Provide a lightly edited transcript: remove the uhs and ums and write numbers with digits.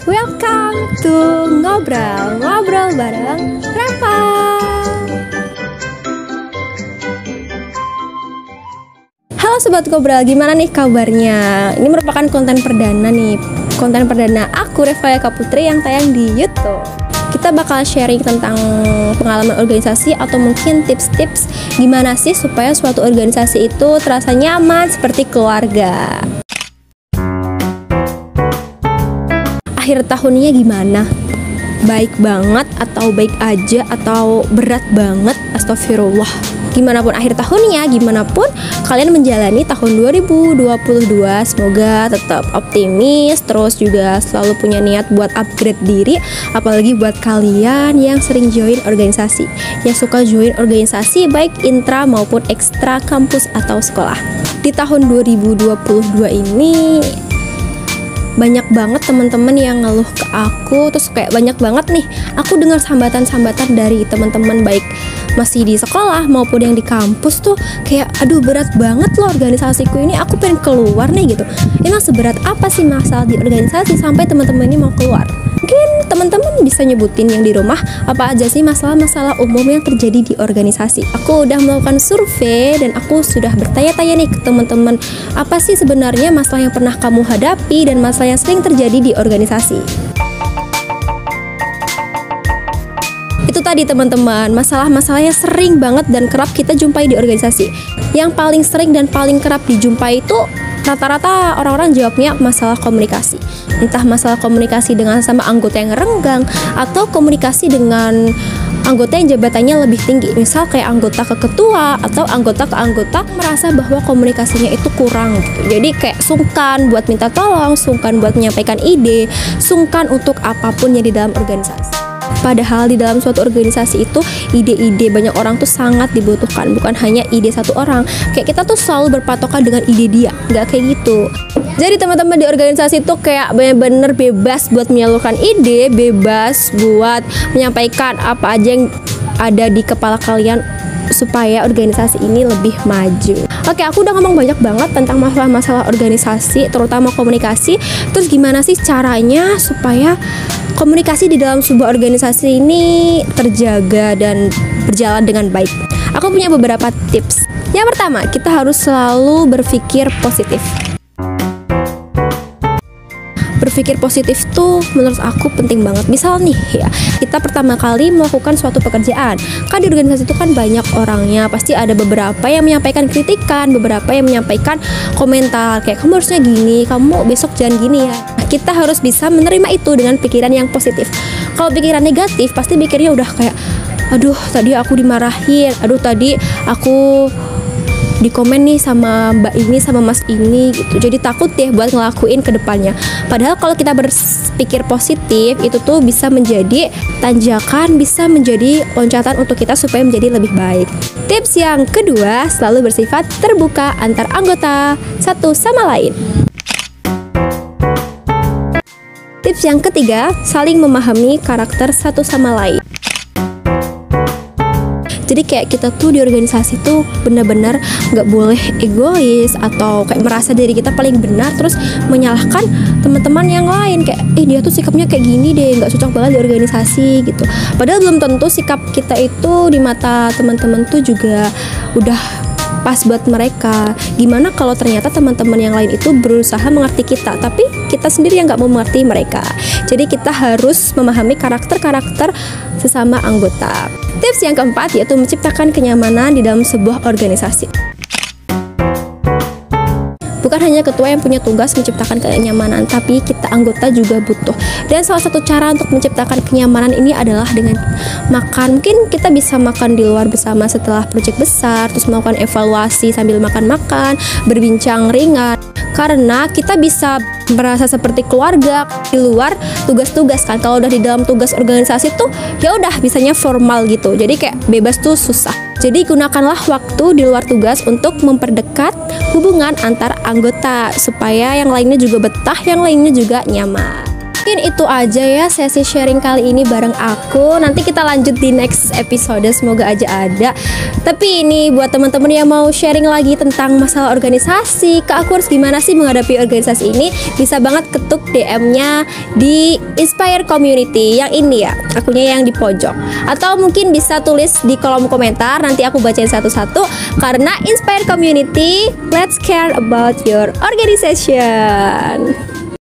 Welcome to Ngobrol bareng Reva. Halo Sobat Ngobrol, gimana nih kabarnya? Ini merupakan konten perdana nih. Konten perdana aku Reva Eka Putri yang tayang di YouTube. Kita bakal sharing tentang pengalaman organisasi atau mungkin tips-tips gimana sih supaya suatu organisasi itu terasa nyaman seperti keluarga. Akhir tahunnya gimana? Baik banget atau baik aja atau berat banget? Astagfirullah. Gimana pun akhir tahunnya, gimana pun kalian menjalani tahun 2022, semoga tetap optimis, terus juga selalu punya niat buat upgrade diri, apalagi buat kalian yang sering join organisasi, yang suka join organisasi baik intra maupun ekstra kampus atau sekolah. Di tahun 2022 ini banyak banget teman-teman yang ngeluh ke aku, terus kayak banyak banget nih aku dengar sambatan-sambatan dari teman-teman baik masih di sekolah maupun yang di kampus tuh kayak aduh berat banget loh organisasiku ini, aku pengen keluar nih gitu. Emang seberat apa sih masalah di organisasi sampai teman-teman ini mau keluar? Mungkin teman-teman bisa nyebutin yang di rumah apa aja sih masalah-masalah umum yang terjadi di organisasi. Aku udah melakukan survei dan aku sudah bertanya-tanya nih ke teman-teman, apa sih sebenarnya masalah yang pernah kamu hadapi dan masalah yang sering terjadi di organisasi. Itu tadi teman-teman, masalah-masalah yang sering banget dan kerap kita jumpai di organisasi. Yang paling sering dan paling kerap dijumpai itu rata-rata orang-orang jawabnya masalah komunikasi. Entah masalah komunikasi dengan sama anggota yang renggang atau komunikasi dengan anggota yang jabatannya lebih tinggi. Misal kayak anggota ke ketua atau anggota ke anggota merasa bahwa komunikasinya itu kurang gitu. Jadi kayak sungkan buat minta tolong, sungkan buat menyampaikan ide, sungkan untuk apapun yang di dalam organisasi. Padahal di dalam suatu organisasi itu ide-ide banyak orang tuh sangat dibutuhkan, bukan hanya ide satu orang. Kayak kita tuh selalu berpatokan dengan ide dia, nggak kayak gitu. Jadi teman-teman di organisasi tuh kayak bener-bener bebas buat menyalurkan ide, bebas buat menyampaikan apa aja yang ada di kepala kalian supaya organisasi ini lebih maju. Oke, aku udah ngomong banyak banget tentang masalah-masalah organisasi, terutama komunikasi. Terus gimana sih caranya supaya komunikasi di dalam sebuah organisasi ini terjaga dan berjalan dengan baik? Aku punya beberapa tips. Yang pertama, kita harus selalu berpikir positif. Berpikir positif tuh menurut aku penting banget. Misal nih ya, kita pertama kali melakukan suatu pekerjaan, kan di organisasi itu kan banyak orangnya, pasti ada beberapa yang menyampaikan kritikan, beberapa yang menyampaikan komentar kayak kamu harusnya gini, kamu besok jangan gini ya. Kita harus bisa menerima itu dengan pikiran yang positif. Kalau pikiran negatif pasti pikirnya udah kayak aduh tadi aku dimarahin, aduh tadi aku di komen nih sama mbak ini sama mas ini gitu, jadi takut deh buat ngelakuin ke depannya. Padahal kalau kita berpikir positif itu tuh bisa menjadi tanjakan, bisa menjadi loncatan untuk kita supaya menjadi lebih baik. Tips yang kedua, selalu bersifat terbuka antar anggota satu sama lain. Tips yang ketiga, saling memahami karakter satu sama lain. Jadi kayak kita tuh di organisasi tuh benar-benar nggak boleh egois atau kayak merasa diri kita paling benar terus menyalahkan teman-teman yang lain kayak dia tuh sikapnya kayak gini deh, nggak cocok banget di organisasi gitu. Padahal belum tentu sikap kita itu di mata teman-teman tuh juga udah pas buat mereka. Gimana kalau ternyata teman-teman yang lain itu berusaha mengerti kita, tapi kita sendiri yang nggak mau mengerti mereka. Jadi kita harus memahami karakter-karakter sesama anggota. Tips yang keempat yaitu menciptakan kenyamanan di dalam sebuah organisasi. Bukan hanya ketua yang punya tugas menciptakan kenyamanan, tapi kita anggota juga butuh. Dan salah satu cara untuk menciptakan kenyamanan ini adalah dengan makan. Mungkin kita bisa makan di luar bersama setelah proyek besar, terus melakukan evaluasi sambil makan-makan, berbincang ringan. Karena kita bisa merasa seperti keluarga di luar tugas-tugas kan. Kalau udah di dalam tugas organisasi tuh ya udah bisanya formal gitu. Jadi kayak bebas tuh susah. Jadi gunakanlah waktu di luar tugas untuk memperdekat hubungan antar anggota supaya yang lainnya juga betah, yang lainnya juga nyaman. Mungkin itu aja ya sesi sharing kali ini bareng aku. Nanti kita lanjut di next episode, semoga aja ada. Tapi ini buat teman-teman yang mau sharing lagi tentang masalah organisasi, ke aku harus gimana sih menghadapi organisasi ini, bisa banget ketuk DM-nya di Inspire Community yang ini ya, akunnya yang di pojok. Atau mungkin bisa tulis di kolom komentar, nanti aku bacain satu-satu. Karena Inspire Community, let's care about your organization.